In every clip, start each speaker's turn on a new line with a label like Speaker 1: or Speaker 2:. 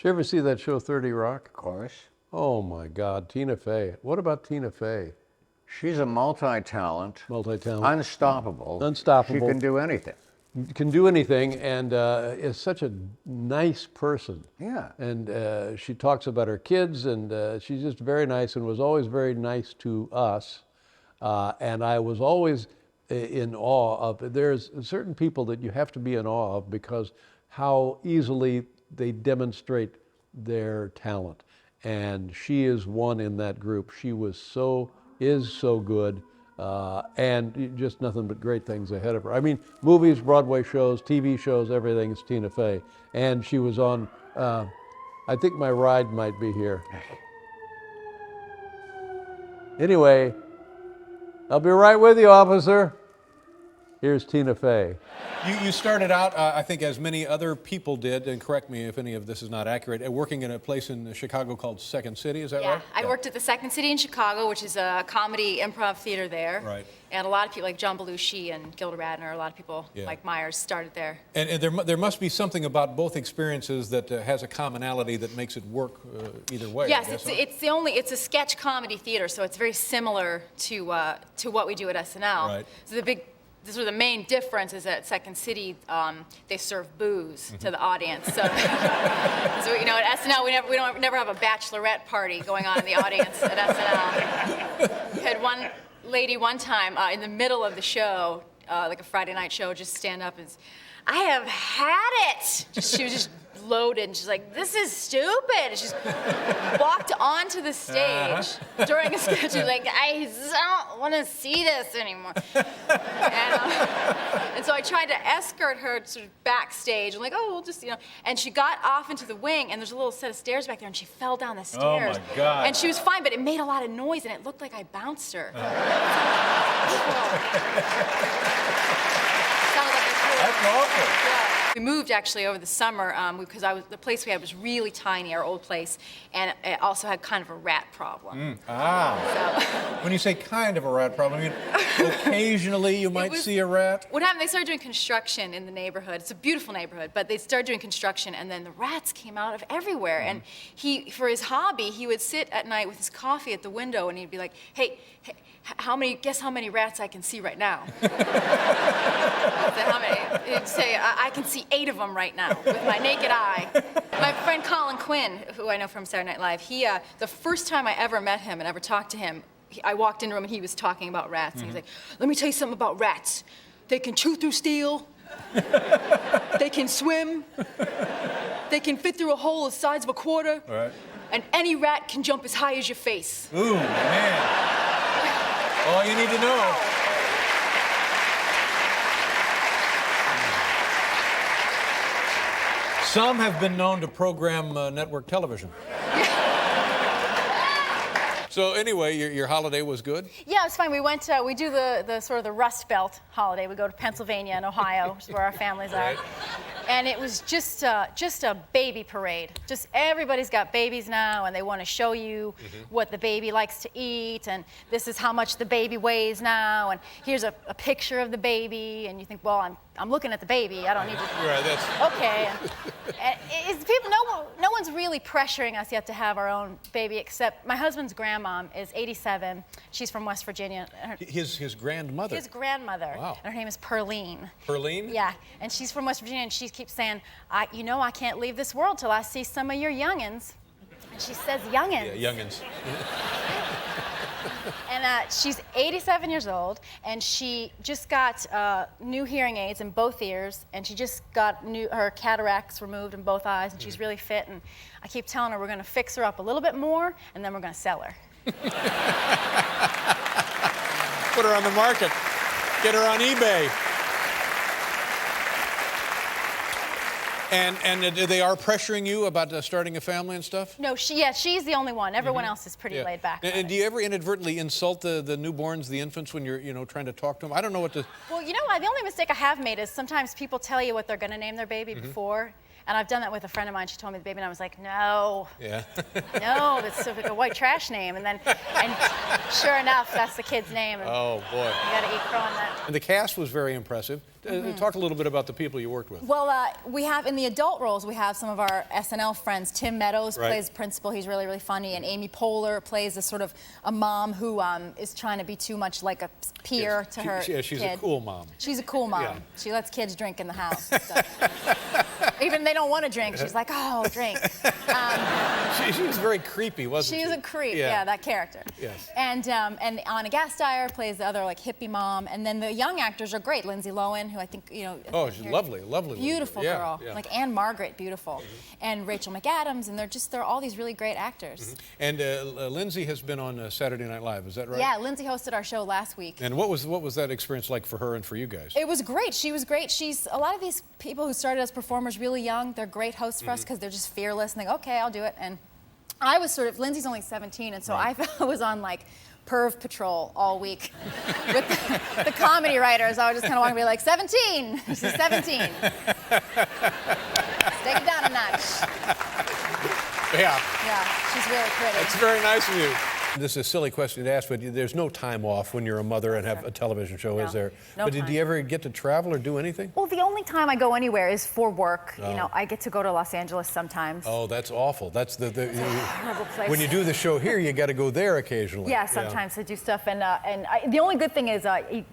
Speaker 1: Did you ever see that show 30 Rock?
Speaker 2: Of course.
Speaker 1: Oh my God, Tina Fey. What about Tina Fey?
Speaker 2: She's a multi-talent.
Speaker 1: Multi-talent.
Speaker 2: Unstoppable.
Speaker 1: Unstoppable.
Speaker 2: She can do anything.
Speaker 1: Can do anything, and is such a nice person.
Speaker 2: Yeah.
Speaker 1: And she talks about her kids, and she's just very nice, and was always very nice to us. And I was always in awe of. There's certain people that you have to be in awe of because how easily they demonstrate their talent. And she is one in that group. She is so good. And just nothing but great things ahead of her. I mean, movies, Broadway shows, TV shows, everything is Tina Fey. And she was on, I think my ride might be here. Anyway, I'll be right with you, officer. Here's Tina Fey.
Speaker 3: You started out, I think, as many other people did, and correct me if any of this is not accurate, working in a place in Chicago called Second City, is that right?
Speaker 4: Yeah, I worked at the Second City in Chicago, which is a comedy improv theater there.
Speaker 3: Right.
Speaker 4: And a lot of people, like John Belushi and Gilda Radner, a lot of people, like Myers, started there.
Speaker 3: And there must be something about both experiences that has a commonality that makes it work either way.
Speaker 4: Yes, it's a sketch comedy theater, so it's very similar to what we do at SNL.
Speaker 3: Right.
Speaker 4: So the main difference is that at Second City, they serve booze to the audience. So, you know, at SNL, we never have a bachelorette party going on in the audience at SNL. We had one lady one time in the middle of the show, like a Friday night show, just stand up and, I have had it. She was just loaded, and she's like, this is stupid. And she's walked onto the stage during a sketch. She's like, I don't want to see this anymore. And so I tried to escort her sort of backstage. I'm like, oh, we'll just, you know. And she got off into the wing, and there's a little set of stairs back there, and she fell down the stairs.
Speaker 3: Oh, my God.
Speaker 4: And she was fine, but it made a lot of noise, and it looked like I bounced her.
Speaker 3: That's awful.
Speaker 4: Yeah. We moved actually over the summer because the place we had was really tiny, our old place, and it also had kind of a rat problem.
Speaker 3: When you say kind of a rat problem, I mean occasionally you might see a rat?
Speaker 4: What happened, they started doing construction in the neighborhood. It's a beautiful neighborhood, but they started doing construction, and then the rats came out of everywhere. And for his hobby, he would sit at night with his coffee at the window, and he'd be like, hey, guess how many rats I can see right now? How many? He'd say, I can see 8 of them right now with my naked eye. My friend Colin Quinn, who I know from Saturday Night Live, the first time I ever met him and ever talked to him, I walked in a room and he was talking about rats. And he's like, let me tell you something about rats. They can chew through steel. They can swim. They can fit through a hole the size of a quarter.
Speaker 3: Right.
Speaker 4: And any rat can jump as high as your face.
Speaker 3: Ooh, man. All you need to know. Some have been known to program network television. So anyway, your holiday was good?
Speaker 4: Yeah, it was fine. We went. We do the sort of the Rust Belt holiday. We go to Pennsylvania and Ohio, which is where our families are.
Speaker 3: Right.
Speaker 4: And it was just a baby parade. Just everybody's got babies now, and they want to show you what the baby likes to eat, and this is how much the baby weighs now, and here's a picture of the baby, and you think, well, I'm looking at the baby. I don't need to.
Speaker 3: Right. That's
Speaker 4: Okay. And no one's really pressuring us yet to have our own baby, except my husband's grandmom is 87. She's from West Virginia.
Speaker 3: his grandmother.
Speaker 4: His grandmother.
Speaker 3: Wow.
Speaker 4: And her name is Perline.
Speaker 3: Perline?
Speaker 4: Yeah, and she's from West Virginia, and she keeps saying, I can't leave this world till I see some of your youngins. And she says youngins.
Speaker 3: Yeah, youngins.
Speaker 4: And she's 87 years old, and she just got new hearing aids in both ears, and she just got her cataracts removed in both eyes, and she's really fit. And I keep telling her we're going to fix her up a little bit more, and then we're going to sell her.
Speaker 3: Put her on the market. Get her on eBay. And they are pressuring you about starting a family and stuff?
Speaker 4: No, she's the only one. Everyone else is pretty laid back.
Speaker 3: And do you ever inadvertently insult the newborns, the infants, when you're trying to talk to them? I don't know what to.
Speaker 4: Well, the only mistake I have made is sometimes people tell you what they're going to name their baby before, And I've done that with a friend of mine. She told me the baby, and I was like, no,
Speaker 3: Yeah.
Speaker 4: no, that's like a white trash name. And sure enough, that's the kid's name. And
Speaker 3: Oh, boy.
Speaker 4: you got to eat crow on that.
Speaker 3: And the cast was very impressive. Talk a little bit about the people you worked with.
Speaker 4: Well, we have, in the adult roles, we have some of our SNL friends. Tim Meadows
Speaker 3: Right.
Speaker 4: plays principal. He's really, really funny. And Amy Poehler plays a sort of a mom who is trying to be too much like a peer to her
Speaker 3: She's
Speaker 4: kid.
Speaker 3: a cool mom.
Speaker 4: She's a cool mom.
Speaker 3: Yeah.
Speaker 4: She lets kids drink in the house. So. Even if they don't want to drink, she's like, oh, drink.
Speaker 3: She was very creepy, wasn't she?
Speaker 4: She's a creep, yeah, that character.
Speaker 3: Yes.
Speaker 4: And Anna Gasteyer plays the other like hippie mom, and then the young actors are great. Lindsay Lohan, who I think
Speaker 3: Oh, she's lovely, lovely.
Speaker 4: beautiful
Speaker 3: Yeah,
Speaker 4: girl,
Speaker 3: yeah.
Speaker 4: like Anne Margaret, beautiful, and Rachel McAdams, and they're all these really great actors.
Speaker 3: And Lindsay has been on Saturday Night Live, is that right?
Speaker 4: Yeah, Lindsay hosted our show last week.
Speaker 3: And what was that experience like for her and for you guys?
Speaker 4: It was great. She was great. She's a lot of these people who started as performers really young. They're great hosts for us because they're just fearless and they go, okay, I'll do it. And I was sort of, Lindsay's only 17, and so I was on like perv patrol all week with the comedy writers. I was just kind of walking to be like, 17. She's 17. Take it down a notch.
Speaker 3: Yeah.
Speaker 4: Yeah, she's really pretty.
Speaker 3: It's very nice of you. This is a silly question to ask, but there's no time off when you're a mother and have a television show,
Speaker 4: No,
Speaker 3: is there?
Speaker 4: no
Speaker 3: But did
Speaker 4: time.
Speaker 3: you ever get to travel or do anything?
Speaker 4: Well, the only time I go anywhere is for work. You know, I get to go to Los Angeles sometimes.
Speaker 3: Oh, that's awful. That's
Speaker 4: Horrible place.
Speaker 3: when you do the show here, you got to go there occasionally.
Speaker 4: Yeah, sometimes to do stuff, and the only good thing is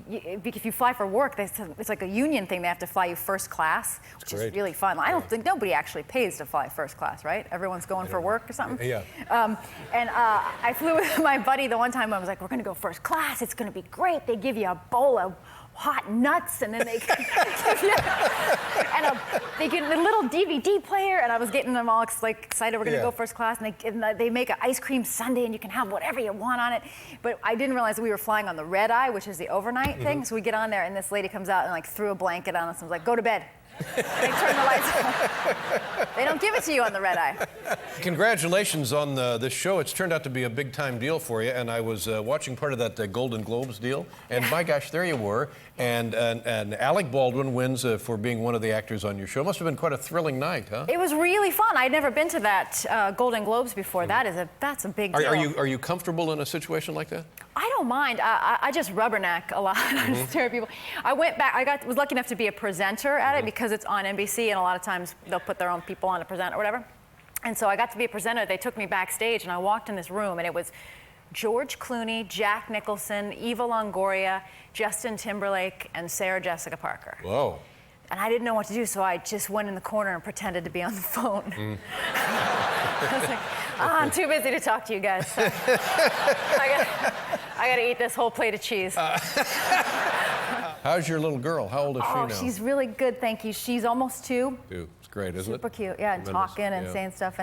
Speaker 4: if you fly for work, it's like a union thing. They have to fly you first class, which
Speaker 3: great.
Speaker 4: is really fun. I don't think nobody actually pays to fly first class, right? Everyone's going for work or something.
Speaker 3: Yeah.
Speaker 4: And I flew with my buddy the one time. I was like, we're gonna go first class. It's gonna be great. They give you a bowl of hot nuts, and then they give you they get a little DVD player, and I was getting them all like excited. We're gonna go first class, and they make an ice cream sundae, and you can have whatever you want on it. But I didn't realize that we were flying on the red eye, which is the overnight thing. So we get on there, and this lady comes out and like threw a blanket on us and was like, "Go to bed." And they turn the lights on. They don't give it to you on the red eye.
Speaker 3: Congratulations on this show. It's turned out to be a big time deal for you. And I was watching part of that Golden Globes deal. And my gosh, there you were. And Alec Baldwin wins for being one of the actors on your show. Must have been quite a thrilling night, huh?
Speaker 4: It was really fun. I'd never been to that Golden Globes before. That's a big deal.
Speaker 3: Are you comfortable in a situation like that?
Speaker 4: I don't mind. I just rubberneck a lot. I just stare at people. I went back. Was lucky enough to be a presenter at it because it's on NBC, and a lot of times they'll put their own people on to present or whatever. And so I got to be a presenter. They took me backstage, and I walked in this room, and it was George Clooney, Jack Nicholson, Eva Longoria, Justin Timberlake, and Sarah Jessica Parker.
Speaker 3: Whoa.
Speaker 4: And I didn't know what to do, so I just went in the corner and pretended to be on the phone. I was like, I'm too busy to talk to you guys. So I got to eat this whole plate of cheese.
Speaker 3: How's your little girl? How old is she now?
Speaker 4: She's really good, thank you. She's almost 2.
Speaker 3: It's great, isn't it?
Speaker 4: Super cute, yeah, and
Speaker 3: Tremendous.
Speaker 4: talking and
Speaker 3: Yeah.
Speaker 4: saying stuff,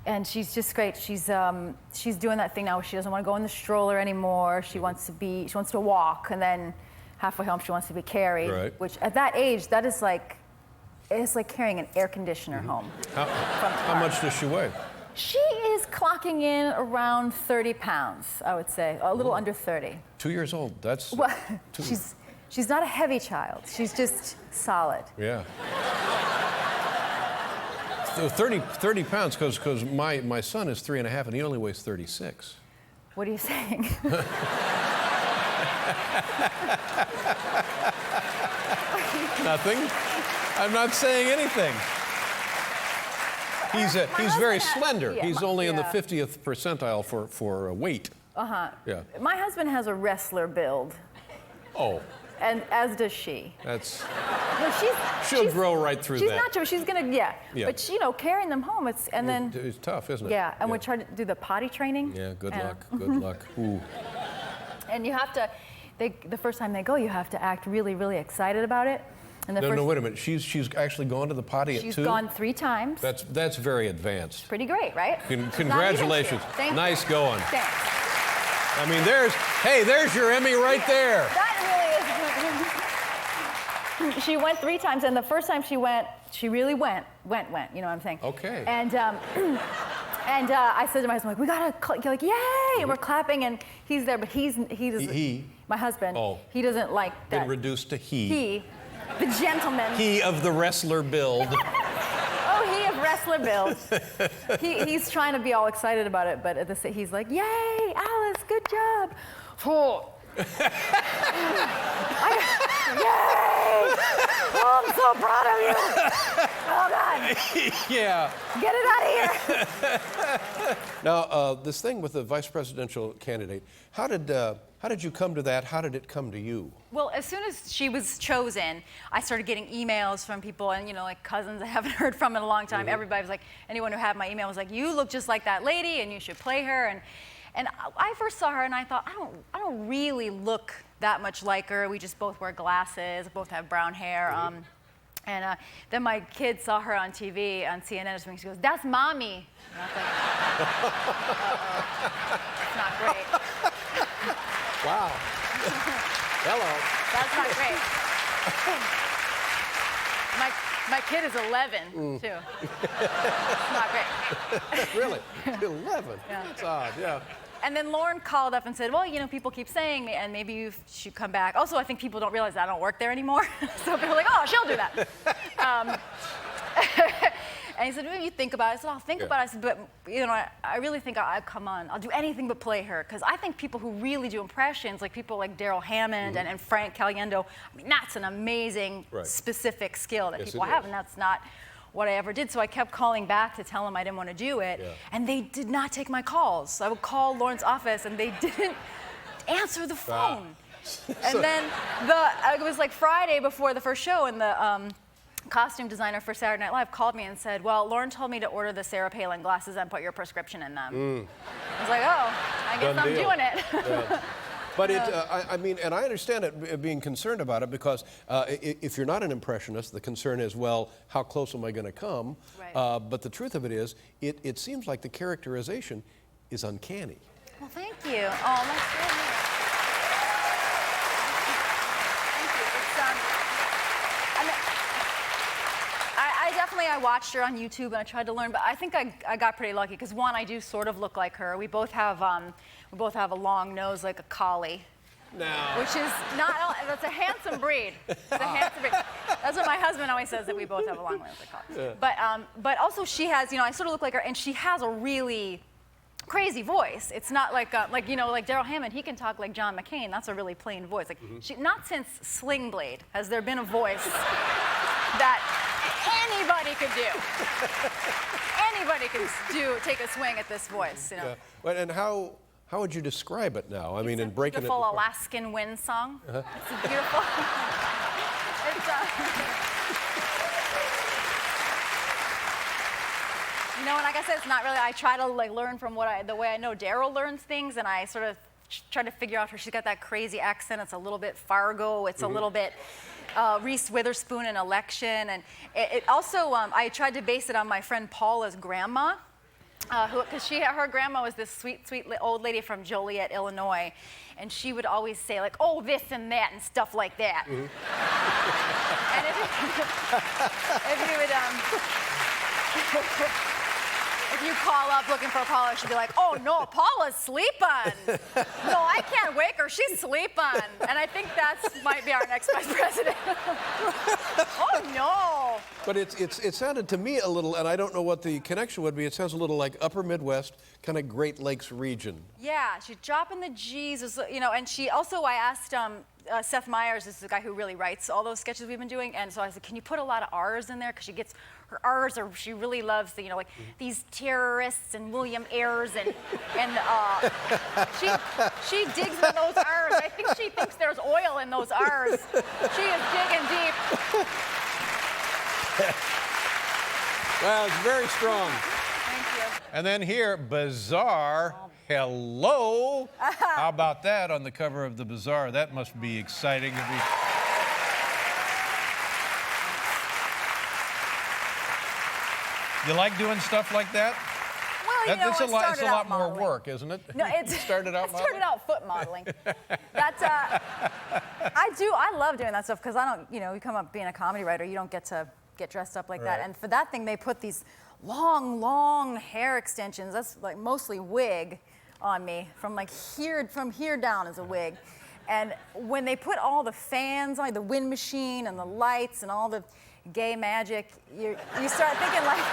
Speaker 4: and she's just great. She's doing that thing now where she doesn't want to go in the stroller anymore. She wants to walk, and then halfway home she wants to be carried.
Speaker 3: Right.
Speaker 4: Which at that age, it's like carrying an air conditioner home.
Speaker 3: How much does she weigh?
Speaker 4: She is clocking in around 30 pounds, I would say, a little under 30.
Speaker 3: 2 years old. That's
Speaker 4: Well, she's not a heavy child. She's just solid.
Speaker 3: yeah. So 30 pounds, because my son is 3.5 and he only weighs 36.
Speaker 4: What are you saying?
Speaker 3: Nothing. I'm not saying anything. He's very slender.
Speaker 4: yeah,
Speaker 3: He's only in the
Speaker 4: yeah.
Speaker 3: 50th percentile for weight. Yeah.
Speaker 4: My husband has a wrestler build,
Speaker 3: Oh,
Speaker 4: and as does she.
Speaker 3: that's.
Speaker 4: No,
Speaker 3: She'll grow right through
Speaker 4: she's
Speaker 3: that.
Speaker 4: not sure. She's gonna, yeah.
Speaker 3: Yeah.
Speaker 4: But carrying them home, it's
Speaker 3: tough, isn't it?
Speaker 4: yeah. And we try to do the potty training.
Speaker 3: Yeah. Good
Speaker 4: and,
Speaker 3: luck. Good luck. Ooh.
Speaker 4: And you have to, the first time they go, you have to act really, really excited about it. And
Speaker 3: No, wait a minute. She's actually gone to the potty at 2?
Speaker 4: She's gone 3 times.
Speaker 3: That's very advanced.
Speaker 4: Pretty great, right?
Speaker 3: Congratulations.
Speaker 4: Not even 2.
Speaker 3: Nice going.
Speaker 4: Thanks.
Speaker 3: I mean, there's your Emmy right there.
Speaker 4: That really is. She went 3 times, and the first time she went, she really went. You know what I'm saying?
Speaker 3: Okay.
Speaker 4: And I said to my husband, we gotta, you're like, yay! And we're clapping, and he's there, but he doesn't.
Speaker 3: He?
Speaker 4: My husband.
Speaker 3: Oh.
Speaker 4: He doesn't like that.
Speaker 3: Been reduced to he.
Speaker 4: He, the gentleman.
Speaker 3: He of the wrestler build.
Speaker 4: Oh, wrestler build. He's trying to be all excited about it, but he's like, "Yay, Alice, good job!" Oh. Yay! Oh, I'm so proud of you. Oh God.
Speaker 3: Yeah.
Speaker 4: Get it out of here.
Speaker 3: Now, this thing with the vice presidential candidate, how did you come to that? How did it come to you?
Speaker 4: Well, as soon as she was chosen, I started getting emails from people and, like cousins I haven't heard from in a long time. Everybody was like, anyone who had my email was like, you look just like that lady and you should play her. And I first saw her and I thought, I don't really look that much like her. We just both wear glasses, both have brown hair. Then my kid saw her on TV, on CNN or something. She goes, "That's mommy." And I was like, uh-oh. It's not great.
Speaker 1: Wow. Hello.
Speaker 4: That's not great. My kid is 11, too. It's not great.
Speaker 3: Really? 11?
Speaker 4: Yeah.
Speaker 3: That's odd, yeah.
Speaker 4: And then Lauren called up and said, well, people keep saying me, and maybe you should come back. Also, I think people don't realize that I don't work there anymore. So they're like, oh, she'll do that. And he said, well, you think about it. I said, I'll think about it. I said, but, I really think I'll come on. I'll do anything but play her. Because I think people who really do impressions, like people like Daryl Hammond and Frank Caliendo, that's an amazing, specific skill that people have. And that's not what I ever did. So I kept calling back to tell them I didn't want to do it. Yeah. And they did not take my calls. So I would call Lauren's office and they didn't answer the phone. And then it was like Friday before the first show, and the costume designer for Saturday Night Live called me and said, well, Lauren told me to order the Sarah Palin glasses and put your prescription in them. I was like, oh, I guess I'm doing it.
Speaker 3: Yeah. But I mean, and I understand it being concerned about it, because if you're not an impressionist, the concern is, well, how close am I going to come?
Speaker 4: Right.
Speaker 3: But the truth of it is, it seems like the characterization is uncanny.
Speaker 4: Well, thank you. Oh, that's really nice. Thank you. I watched her on YouTube and I tried to learn, but I think I got pretty lucky because, one, I do sort of look like her. We both have a long nose like a collie.
Speaker 3: No.
Speaker 4: Which is that's a handsome breed. It's a handsome breed. That's what my husband always says, that we both have a long nose like a collie. Yeah. But also she has, I sort of look like her, and she has a really crazy voice. It's not like Daryl Hammond, he can talk like John McCain. That's a really plain voice. Like not since Sling Blade has there been a voice that anybody could do. Anybody could take a swing at this voice,
Speaker 3: Yeah. Well, and how would you describe it now? I mean, in breaking it apart.
Speaker 4: It's a beautiful Alaskan wind song. It's a beautiful. And like I said, it's not really. I try to learn from the way I know Daryl learns things, and I sort of try to figure out her. She's got that crazy accent. It's a little bit Fargo. It's a little bit Reese Witherspoon in Election, and it also. I tried to base it on my friend Paula's grandma. Because her grandma was this sweet, sweet old lady from Joliet, Illinois, and she would always say oh, this and that and stuff like that. And if you call up looking for Paula, she'd be like, oh no, Paula's sleeping. No, I can't wake her, she's sleeping. And I think that might be our next vice president. Oh no.
Speaker 3: But it sounded to me a little, and I don't know what the connection would be, it sounds a little like Upper Midwest, kind of Great Lakes region.
Speaker 4: Yeah, she's dropping the G's, and she also, I asked Seth Meyers is the guy who really writes all those sketches we've been doing, and so I said, can you put a lot of R's in there? Because she gets her R's, or she really loves the, these terrorists and William Ayers, and she digs in those R's. I think she thinks there's oil in those R's. She is digging deep.
Speaker 3: Well, it's very strong.
Speaker 4: Thank you.
Speaker 3: And then here, Bazaar. Hello. How about that on the cover of the Bazaar? That must be exciting to be. You like doing stuff like that?
Speaker 4: Well,
Speaker 3: it's a lot more
Speaker 4: modeling.
Speaker 3: work, isn't it?
Speaker 4: No, it
Speaker 3: started out
Speaker 4: foot modeling. That's I love doing that stuff because I don't, you come up being a comedy writer, you don't get to get dressed up like that. And for that thing, they put these long hair extensions. That's mostly wig on me, from here down is a wig. And when they put all the fans on, the wind machine and the lights and all the, gay magic, you start thinking like,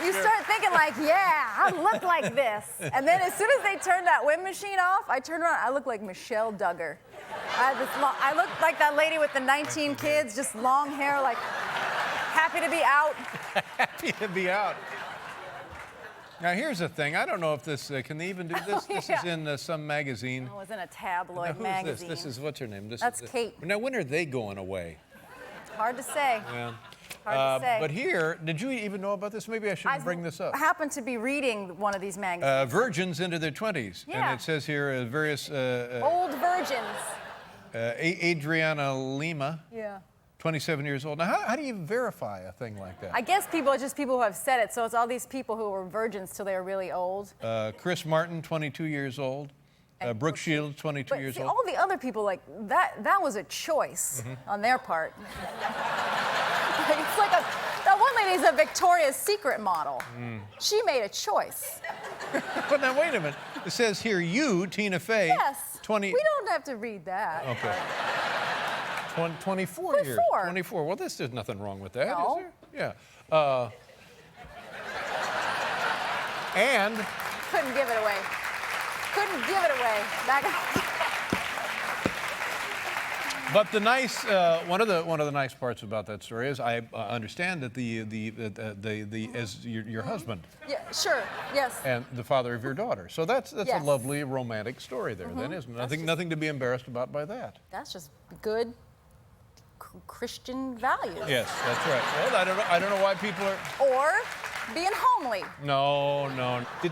Speaker 4: you start thinking like, yeah, I look like this. And then as soon as they turn that wind machine off, I turn around, I look like Michelle Duggar. I look like that lady with the 19 kids, just long hair, like happy to be out.
Speaker 3: Happy to be out. Now, here's the thing. I don't know if this, can they even do this? This is in some magazine.
Speaker 4: I was in a tabloid
Speaker 3: Who's
Speaker 4: magazine.
Speaker 3: this? This is, what's her name?
Speaker 4: That's Kate.
Speaker 3: Now, when are they going away?
Speaker 4: Hard to say.
Speaker 3: Yeah.
Speaker 4: Hard to say.
Speaker 3: But here, did you even know about this? Maybe I shouldn't bring this up.
Speaker 4: I happened to be reading one of these magazines.
Speaker 3: Virgins into their 20s.
Speaker 4: Yeah.
Speaker 3: And it says here various...
Speaker 4: Old virgins.
Speaker 3: Adriana Lima,
Speaker 4: Yeah.
Speaker 3: 27 years old. Now, how do you verify a thing like that?
Speaker 4: I guess just people who have said it. So it's all these people who were virgins till they were really old.
Speaker 3: Chris Martin, 22 years old. Brooke Shields, 22
Speaker 4: But
Speaker 3: years
Speaker 4: see,
Speaker 3: old.
Speaker 4: all the other people, like, that was a choice on their part. It's like that one lady's a Victoria's Secret model. She made a choice.
Speaker 3: But now, wait a minute. It says here, you, Tina Fey,
Speaker 4: Yes.
Speaker 3: 20...
Speaker 4: We don't have to read that.
Speaker 3: Okay. 24 years.
Speaker 4: 24.
Speaker 3: 24. Well, there's nothing wrong with that,
Speaker 4: No.
Speaker 3: is there? Yeah. And
Speaker 4: Couldn't give it away. Couldn't give it away.
Speaker 3: but the nice one of the nice parts about that story is I understand that as your husband
Speaker 4: Yeah, sure. Yes.
Speaker 3: and the father of your daughter. So that's
Speaker 4: Yes.
Speaker 3: a lovely romantic story there. Then isn't it? Nothing to be embarrassed about by that.
Speaker 4: That's just good Christian values.
Speaker 3: Yes, that's right. Well, I don't know why people are.
Speaker 4: Or being homely.
Speaker 3: No.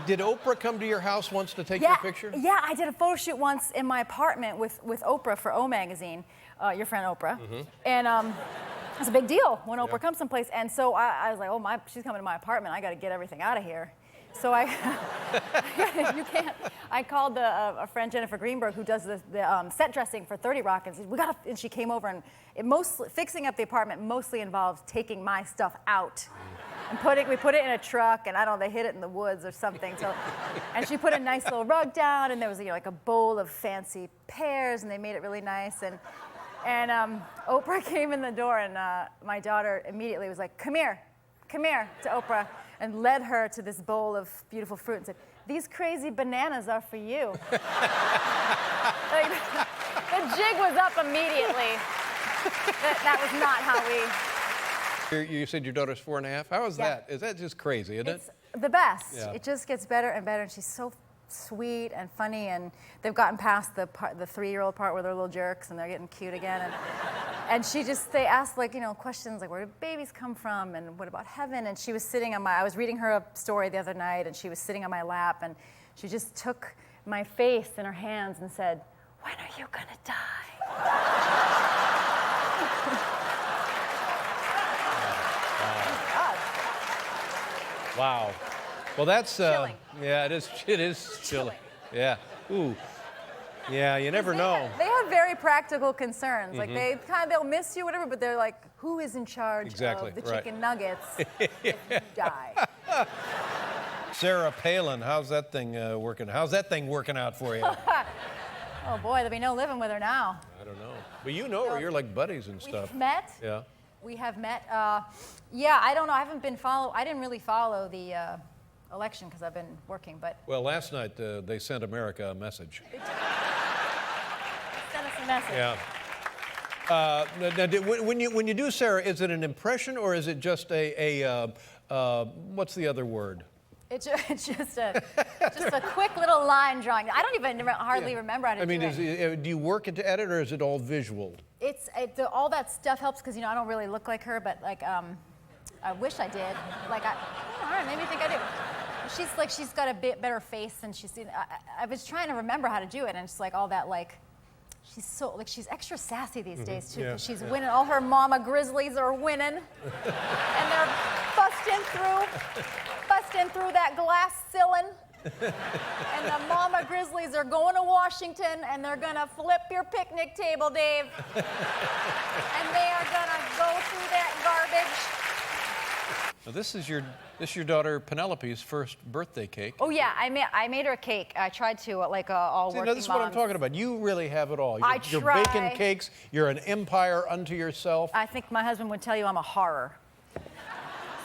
Speaker 3: Did Oprah come to your house once to take your picture?
Speaker 4: Yeah, I did a photo shoot once in my apartment with Oprah for O Magazine, your friend Oprah. And it's a big deal when Oprah comes someplace. And so I was like, oh, she's coming to my apartment. I got to get everything out of here. So I called a friend, Jennifer Greenberg, who does the set dressing for 30 Rock, and said, and she came over, and fixing up the apartment mostly involves taking my stuff out. And we put it in a truck, and I don't know, they hid it in the woods or something. So, and she put a nice little rug down, and there was like a bowl of fancy pears, and they made it really nice. And Oprah came in the door, and my daughter immediately was like, come here to Oprah, and led her to this bowl of beautiful fruit and said, these crazy bananas are for you. Like, the jig was up immediately. That was not how we...
Speaker 3: You said your daughter's 4.5. How is that? Is that just crazy, isn't it?
Speaker 4: It's the best.
Speaker 3: Yeah.
Speaker 4: It just gets better and better, and she's so sweet and funny, and they've gotten past the 3-year-old part where they're little jerks and they're getting cute again. And they ask questions like, where do babies come from, and what about heaven? And she was sitting I was reading her a story the other night, and she was sitting on my lap, and she just took my face in her hands and said, when are you gonna die?
Speaker 3: Wow. Well, that's
Speaker 4: Chilling.
Speaker 3: yeah, it is chilling. Yeah. Ooh. Yeah, you never know.
Speaker 4: They have very practical concerns. Like they'll miss you, whatever, but they're like, who is in charge of the chicken nuggets if you die?
Speaker 3: Sarah Palin, how's that thing working? How's that thing working out for you?
Speaker 4: Oh boy, there'll be no living with her now.
Speaker 3: I don't know. But you know her. You're like buddies and stuff.
Speaker 4: We've met.
Speaker 3: Yeah.
Speaker 4: We have met. Yeah, I don't know. I didn't really follow the election because I've been working, but.
Speaker 3: Well, last night they sent America a message.
Speaker 4: Send us a message.
Speaker 3: Yeah. Now, when you do Sarah, is it an impression or is it just what's the other word?
Speaker 4: It's just a quick little line drawing. I don't even hardly remember how to do it.
Speaker 3: Do you work at it or is it all visual?
Speaker 4: All that stuff helps because I don't really look like her, but like I wish I did. Like I don't know, maybe think I do. She's got a bit better face than she's seen. I was trying to remember how to do it, and it's like all that like. She's extra sassy these days too, because she's winning. All her mama grizzlies are winning, and they're busting through that glass ceiling. And the mama grizzlies are going to Washington, and they're gonna flip your picnic table, Dave. And they are gonna go through that garbage.
Speaker 3: Now, this is your daughter Penelope's first birthday cake.
Speaker 4: Oh yeah, I made her a cake. I tried to, like all
Speaker 3: See,
Speaker 4: working
Speaker 3: now this is what I'm
Speaker 4: moms.
Speaker 3: talking about. You really have it all. You're
Speaker 4: try.
Speaker 3: baking cakes. You're an empire unto yourself.
Speaker 4: I think my husband would tell you I'm a horror.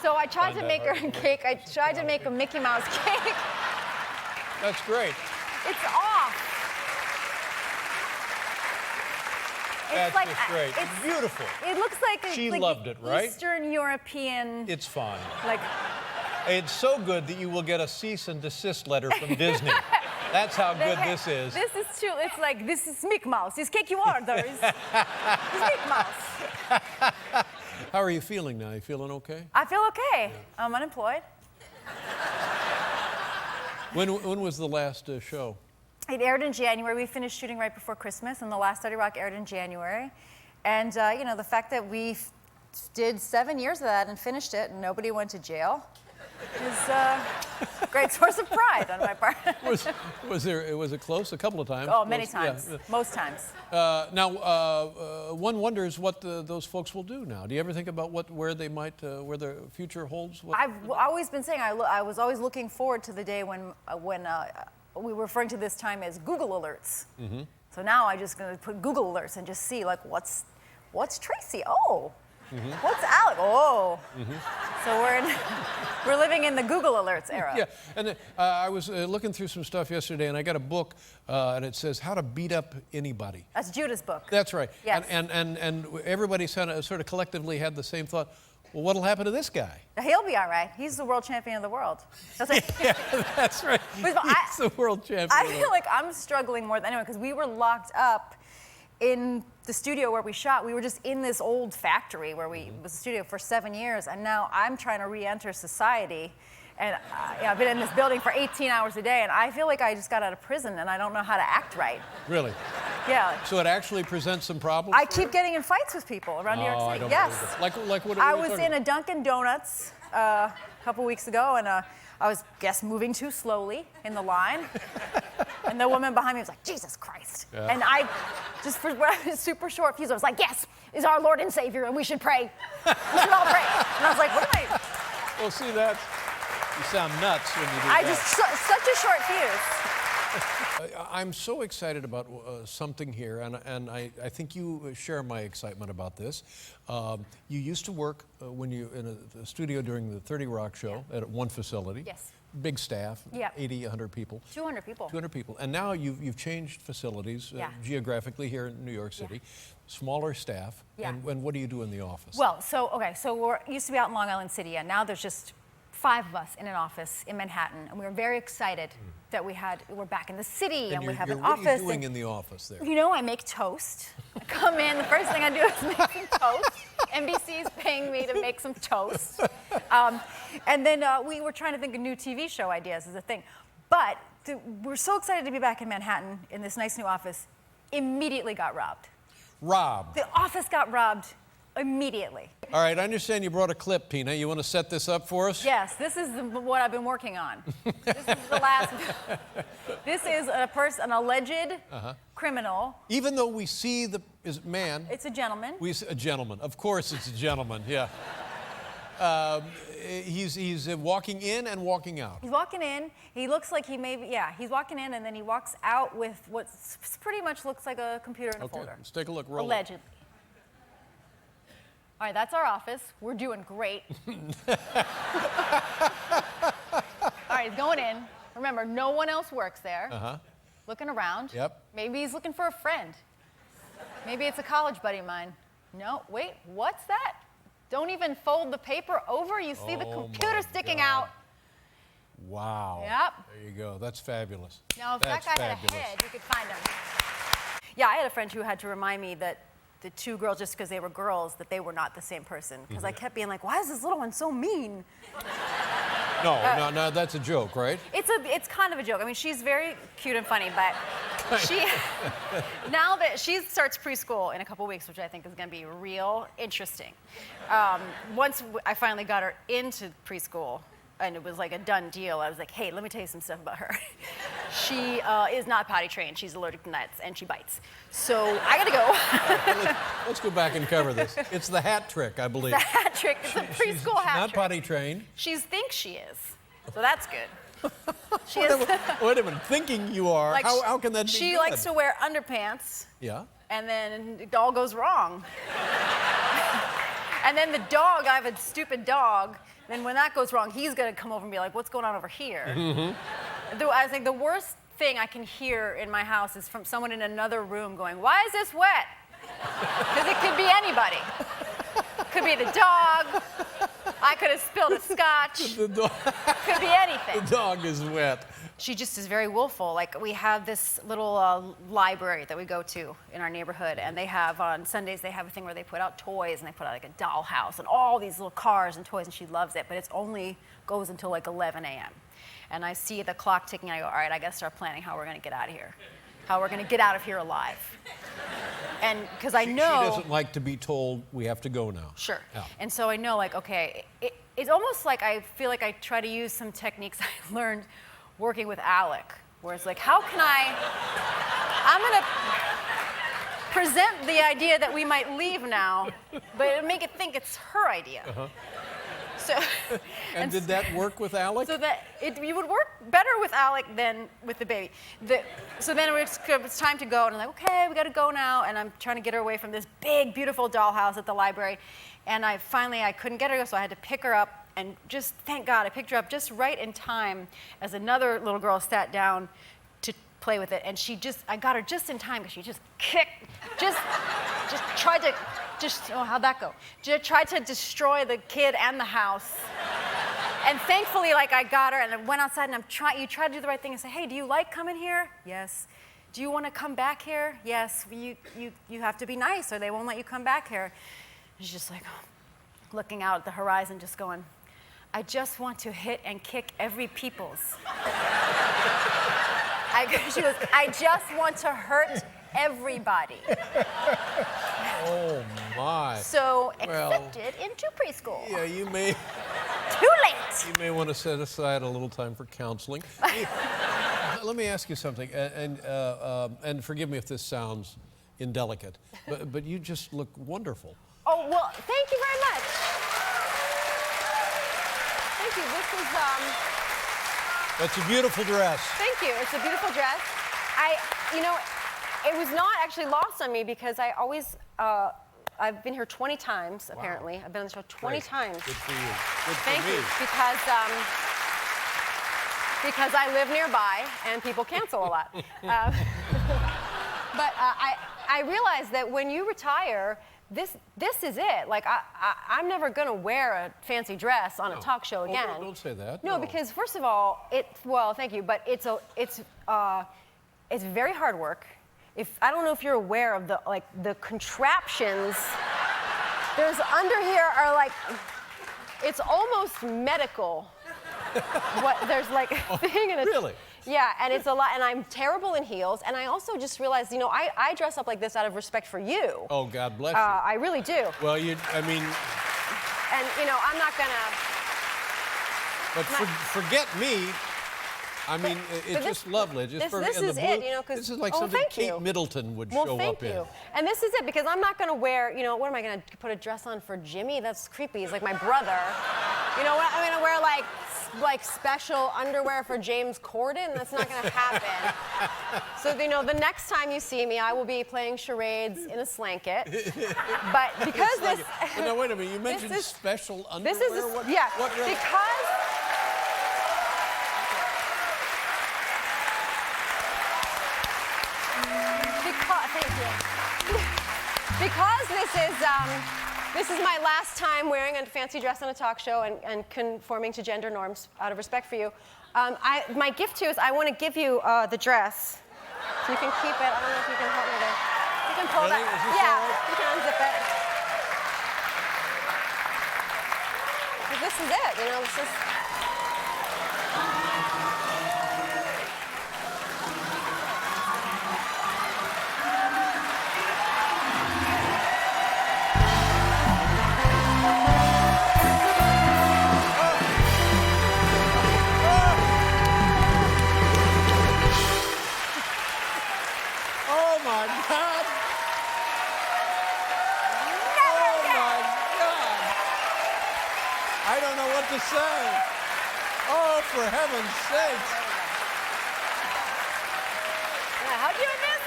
Speaker 4: So I tried to make her a cake. I tried to make a Mickey Mouse cake.
Speaker 3: That's great.
Speaker 4: It's off.
Speaker 3: That's
Speaker 4: like,
Speaker 3: just great.
Speaker 4: it's-
Speaker 3: Beautiful.
Speaker 4: It looks like
Speaker 3: She
Speaker 4: like
Speaker 3: loved it, right?
Speaker 4: Eastern European.
Speaker 3: It's fine.
Speaker 4: Like
Speaker 3: It's so good that you will get a cease and desist letter from Disney. That's how good this is.
Speaker 4: This is true. It's like, this is Mickey Mouse. This cake you order is Mickey Mouse.
Speaker 3: How are you feeling now? You feeling okay?
Speaker 4: I feel okay. I'm unemployed.
Speaker 3: When was the last show?
Speaker 4: It aired in January. We finished shooting right before Christmas, and the last 30 Rock aired in January. And, you know, the fact that we did 7 years of that and finished it and nobody went to jail is a great source of pride on my part.
Speaker 3: Was it close a couple of times?
Speaker 4: Oh, many
Speaker 3: Close, yeah.
Speaker 4: times. Most times.
Speaker 3: Now, one wonders what those folks will do now. Do you ever think about where they might, where their future holds?
Speaker 4: I've always been saying I was always looking forward to the day when we were referring to this time as Google alerts. Mm-hmm. So now I just gonna put Google alerts and just see like what's Tracy? Oh, mm-hmm. What's Alec? Oh, mm-hmm. So we're living in the Google alerts era.
Speaker 3: Yeah, and I was looking through some stuff yesterday, and I got a book, and it says How to Beat Up Anybody.
Speaker 4: That's Judah's book.
Speaker 3: That's right.
Speaker 4: Yes.
Speaker 3: And everybody sort of collectively had the same thought. Well, what'll happen to this guy?
Speaker 4: He'll be all right. He's the world champion of the world. That's like,
Speaker 3: Yeah, that's right.
Speaker 4: He's
Speaker 3: the world champion.
Speaker 4: I feel like I'm struggling more than anyone because we were locked up in the studio where we shot. We were just in this old factory where we was a studio for 7 years, and now I'm trying to re-enter society. And I've been in this building for 18 hours a day, and I feel like I just got out of prison, and I don't know how to act right.
Speaker 3: Really?
Speaker 4: Yeah.
Speaker 3: So it actually presents some problems?
Speaker 4: I keep getting in fights with people around New York City.
Speaker 3: I don't
Speaker 4: Yes.
Speaker 3: believe it. Like what?
Speaker 4: I
Speaker 3: what are you
Speaker 4: was
Speaker 3: talking
Speaker 4: in a Dunkin' Donuts a couple weeks ago, and I was, moving too slowly in the line. And the woman behind me was like, Jesus Christ.
Speaker 3: Yeah.
Speaker 4: And I just, for what I was super short fuse, I was like, yes, is our Lord and Savior, and we should pray. We should all pray. And I was like, what am I?
Speaker 3: Well, see, you sound nuts when you do
Speaker 4: I
Speaker 3: that.
Speaker 4: just, such a short fuse.
Speaker 3: I'm so excited about something here, and I think you share my excitement about this. You used to work when you in a studio during the 30 Rock show at one facility.
Speaker 4: Yes.
Speaker 3: Big staff,
Speaker 4: Yeah.
Speaker 3: 80, 100 people.
Speaker 4: 200 people.
Speaker 3: 200 people. And now you've changed facilities
Speaker 4: Yeah.
Speaker 3: geographically here in New York City. Smaller staff.
Speaker 4: Yeah.
Speaker 3: And what do you do in the office?
Speaker 4: Well, so we used to be out in Long Island City, and now there's just 5 of us in an office in Manhattan, and we were very excited that we're back in the city, and we have an office.
Speaker 3: What are you doing in the office there?
Speaker 4: You know, I make toast. I come in, the first thing I do is make some toast. NBC's paying me to make some toast. And then we were trying to think of new TV show ideas as a thing. But we're so excited to be back in Manhattan in this nice new office, immediately got robbed.
Speaker 3: Robbed.
Speaker 4: The office got robbed immediately.
Speaker 3: All right, I understand you brought a clip, Tina. You want to set this up for us?
Speaker 4: Yes, this is what I've been working on. This is the last. This is an alleged criminal.
Speaker 3: Even though we see is it man?
Speaker 4: It's a gentleman.
Speaker 3: We see a gentleman. Of course, it's a gentleman. Yeah. He's walking in and walking out.
Speaker 4: He's walking in. He looks like he may be. Yeah, he's walking in, and then he walks out with what pretty much looks like a computer in a
Speaker 3: Okay,
Speaker 4: folder.
Speaker 3: let's take a look. Roll it.
Speaker 4: Allegedly. All right, that's our office. We're doing great. All right, he's going in. Remember, no one else works there. Looking around.
Speaker 3: Yep.
Speaker 4: Maybe he's looking for a friend. Maybe it's a college buddy of mine. No, wait, what's that? Don't even fold the paper over. You see the computer sticking out.
Speaker 3: Wow.
Speaker 4: Yep.
Speaker 3: There you go. That's fabulous.
Speaker 4: Now, if
Speaker 3: That's
Speaker 4: that guy
Speaker 3: fabulous.
Speaker 4: had a head, you could find him. Yeah, I had a friend who had to remind me that the 2 girls, just because they were girls, that they were not the same person. Because I kept being like, why is this little one so mean?
Speaker 3: No, that's a joke, right?
Speaker 4: It's kind of a joke. I mean, she's very cute and funny, but now that she starts preschool in a couple weeks, which I think is going to be real interesting. Once I finally got her into preschool, and it was like a done deal, I was like, hey, let me tell you some stuff about her. She is not potty trained. She's allergic to nuts, and she bites. So I gotta go.
Speaker 3: Let's go back and cover this. It's the hat trick, I believe.
Speaker 4: The hat trick. It's a preschool hat
Speaker 3: Not
Speaker 4: trick.
Speaker 3: potty trained.
Speaker 4: She thinks she is. So that's good. She
Speaker 3: Wait
Speaker 4: is.
Speaker 3: a minute, thinking you are.
Speaker 4: Like,
Speaker 3: how can that be
Speaker 4: She
Speaker 3: good?
Speaker 4: likes to wear underpants,
Speaker 3: Yeah.
Speaker 4: and then it all goes wrong. And then the dog, I have a stupid dog, then when that goes wrong, he's gonna come over and be like, what's going on over here? I think the worst thing I can hear in my house is from someone in another room going, why is this wet? Because it could be anybody. Could be the dog. I could have spilled a scotch.
Speaker 3: The dog,
Speaker 4: Could be anything.
Speaker 3: the dog is wet.
Speaker 4: She just is very willful. Like, we have this little library that we go to in our neighborhood, and they have, on Sundays, they have a thing where they put out toys, and they put out like a dollhouse and all these little cars and toys, and she loves it, but it only goes until like 11 a.m. And I see the clock ticking, and I go, all right, I gotta start planning how we're gonna get out of here. How we're gonna get out of here alive. And, because I know...
Speaker 3: She doesn't like to be told we have to go now.
Speaker 4: Sure.
Speaker 3: Yeah.
Speaker 4: And so I know, like, okay, it's almost like I feel like I try to use some techniques I learned working with Alec, where it's like, how can I'm gonna present the idea that we might leave now, but make it think it's her idea. So,
Speaker 3: And did that work with Alec?
Speaker 4: so that it would work better with Alec than with the baby. So then it's time to go, and I'm like, okay, we got to go now. And I'm trying to get her away from this big, beautiful dollhouse at the library. And I couldn't get her to go, so I had to pick her up. And just, thank God, I picked her up just right in time as another little girl sat down to play with it. And I got her just in time, because she just kicked, just tried to, oh, how'd that go? Just tried to destroy the kid and the house. And thankfully, like, I got her, and I went outside, and you try to do the right thing and say, hey, do you like coming here? Yes. Do you want to come back here? Yes. You have to be nice, or they won't let you come back here. And she's just like, looking out at the horizon, just going, I just want to hit and kick every people's. She goes, I just want to hurt everybody.
Speaker 3: Oh, my.
Speaker 4: So
Speaker 3: Well,
Speaker 4: accepted into preschool.
Speaker 3: Yeah, you may
Speaker 4: Too late.
Speaker 3: want to set aside a little time for counseling. Let me ask you something, and forgive me if this sounds indelicate, but you just look wonderful.
Speaker 5: Oh, well, thank you very much. Thank you. This is,
Speaker 3: That's a beautiful dress.
Speaker 5: thank you. It's a beautiful dress. It was not actually lost on me, because I always, I've been here 20 times, apparently. I've been on the show 20
Speaker 3: Great.
Speaker 5: times.
Speaker 3: Good for you. Good for
Speaker 5: Thank
Speaker 3: me.
Speaker 5: you, because I live nearby and people cancel a lot. But I realized that when you retire, this is it. Like, I'm never going to wear a fancy dress on a talk show again.
Speaker 3: Oh, don't say that.
Speaker 5: No, because first of all, well, thank you, but it's very hard work. I don't know if you're aware of the contraptions. There's under here are like, it's almost medical. There's like a thing, and it's,
Speaker 3: really?
Speaker 5: Yeah, and it's a lot, and I'm terrible in heels, and I also just realized, I dress up like this out of respect for you.
Speaker 3: Oh, God bless you.
Speaker 5: I really do.
Speaker 3: Well,
Speaker 5: And, I'm not gonna...
Speaker 3: but forget me. I mean, it's
Speaker 5: this-
Speaker 3: just lovely. Just
Speaker 5: this
Speaker 3: and the
Speaker 5: is
Speaker 3: blue,
Speaker 5: it, 'cause...
Speaker 3: This is like
Speaker 5: oh,
Speaker 3: something
Speaker 5: thank
Speaker 3: Kate
Speaker 5: you.
Speaker 3: Middleton would
Speaker 5: Well,
Speaker 3: show
Speaker 5: thank
Speaker 3: up
Speaker 5: you.
Speaker 3: in.
Speaker 5: And this is it, because I'm not gonna wear, what am I gonna put a dress on for Jimmy? That's creepy. He's like my brother. You know what? I'm gonna wear like special underwear for James Corden? That's not gonna happen. So, the next time you see me, I will be playing charades in a slanket. But because this...
Speaker 3: But now, wait a minute. You mentioned
Speaker 5: is-
Speaker 3: special underwear.
Speaker 5: This is, yeah, because... Thank you. Because this is my last time wearing a fancy dress on a talk show and conforming to gender norms out of respect for you. My gift to you is I want to give you the dress. So you can keep it. I don't know if you can hold it. You can pull
Speaker 3: Really?
Speaker 5: that.
Speaker 3: Is this
Speaker 5: Yeah,
Speaker 3: all right?
Speaker 5: you can unzip it. But this is it. This is.
Speaker 3: my God.
Speaker 5: Never
Speaker 3: Oh
Speaker 5: again.
Speaker 3: my God. I don't know what to say. Oh, for heaven's sakes.
Speaker 5: Can I hug you in this?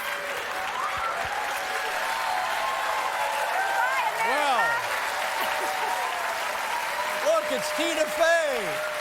Speaker 3: Well, look, it's Tina Fey.